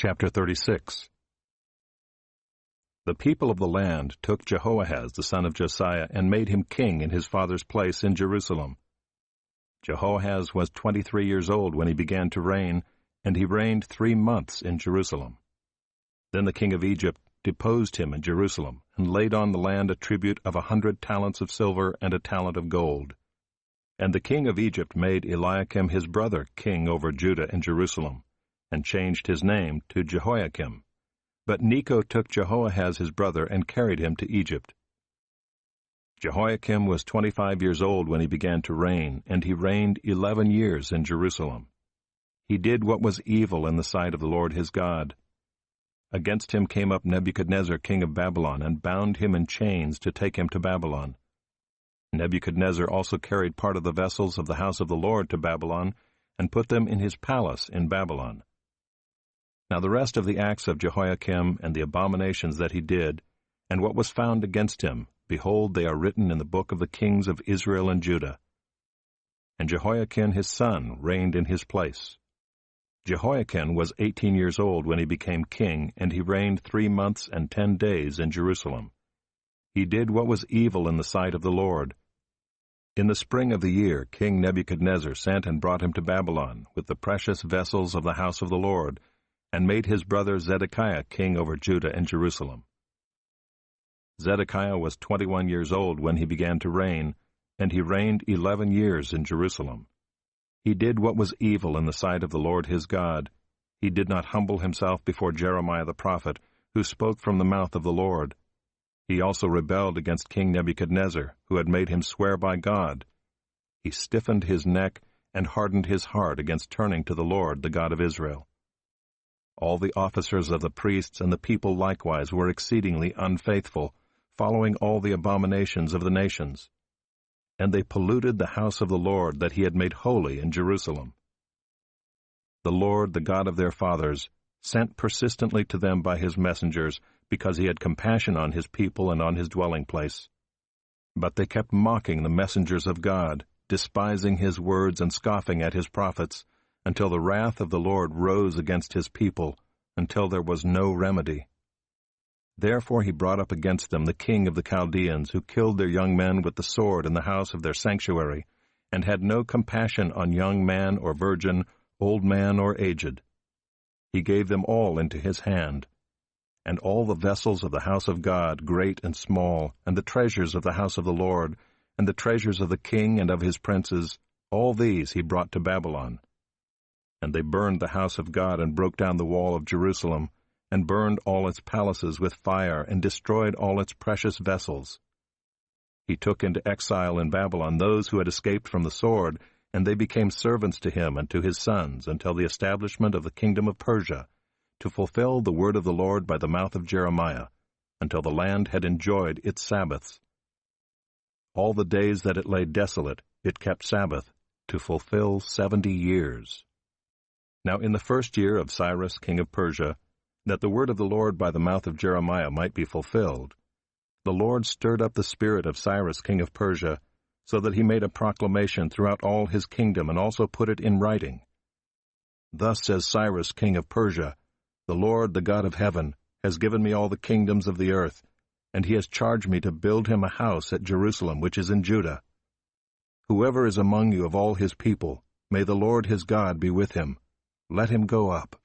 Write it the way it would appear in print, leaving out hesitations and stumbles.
Chapter 36. The people of the land took Jehoahaz the son of Josiah and made him king in his father's place in Jerusalem. Jehoahaz was 23 years old when he began to reign, and he reigned 3 months in Jerusalem. Then the king of Egypt deposed him in Jerusalem, and laid on the land a tribute of 100 talents of silver and a talent of gold. And the king of Egypt made Eliakim his brother king over Judah and Jerusalem, and changed his name to Jehoiakim. But Necho took Jehoahaz his brother and carried him to Egypt. Jehoiakim was 25 years old when he began to reign, and he reigned 11 years in Jerusalem. He did what was evil in the sight of the Lord his God. Against him came up Nebuchadnezzar king of Babylon, and bound him in chains to take him to Babylon. Nebuchadnezzar also carried part of the vessels of the house of the Lord to Babylon, and put them in his palace in Babylon. Now the rest of the acts of Jehoiakim, and the abominations that he did, and what was found against him, behold, they are written in the book of the kings of Israel and Judah. And Jehoiakim his son reigned in his place. Jehoiakim was 18 years old when he became king, and he reigned 3 months and 10 days in Jerusalem. He did what was evil in the sight of the Lord. In the spring of the year, King Nebuchadnezzar sent and brought him to Babylon, with the precious vessels of the house of the Lord, and made his brother Zedekiah king over Judah and Jerusalem. Zedekiah was 21 years old when he began to reign, and he reigned 11 years in Jerusalem. He did what was evil in the sight of the Lord his God. He did not humble himself before Jeremiah the prophet, who spoke from the mouth of the Lord. He also rebelled against King Nebuchadnezzar, who had made him swear by God. He stiffened his neck and hardened his heart against turning to the Lord, the God of Israel. All the officers of the priests and the people likewise were exceedingly unfaithful, following all the abominations of the nations. And they polluted the house of the Lord that he had made holy in Jerusalem. The Lord, the God of their fathers, sent persistently to them by his messengers, because he had compassion on his people and on his dwelling place. But they kept mocking the messengers of God, despising his words and scoffing at his prophets, until the wrath of the Lord rose against his people, until there was no remedy. Therefore he brought up against them the king of the Chaldeans, who killed their young men with the sword in the house of their sanctuary, and had no compassion on young man or virgin, old man or aged. He gave them all into his hand. And all the vessels of the house of God, great and small, and the treasures of the house of the Lord, and the treasures of the king and of his princes, all these he brought to Babylon. And they burned the house of God, and broke down the wall of Jerusalem, and burned all its palaces with fire, and destroyed all its precious vessels. He took into exile in Babylon those who had escaped from the sword, and they became servants to him and to his sons, until the establishment of the kingdom of Persia, to fulfill the word of the Lord by the mouth of Jeremiah, until the land had enjoyed its Sabbaths. All the days that it lay desolate, it kept Sabbath, to fulfill 70 years. Now in the first year of Cyrus king of Persia, that the word of the Lord by the mouth of Jeremiah might be fulfilled, the Lord stirred up the spirit of Cyrus king of Persia, so that he made a proclamation throughout all his kingdom, and also put it in writing. Thus says Cyrus king of Persia, The Lord, the God of heaven, has given me all the kingdoms of the earth, and he has charged me to build him a house at Jerusalem, which is in Judah. Whoever is among you of all his people, may the Lord his God be with him. Let him go up.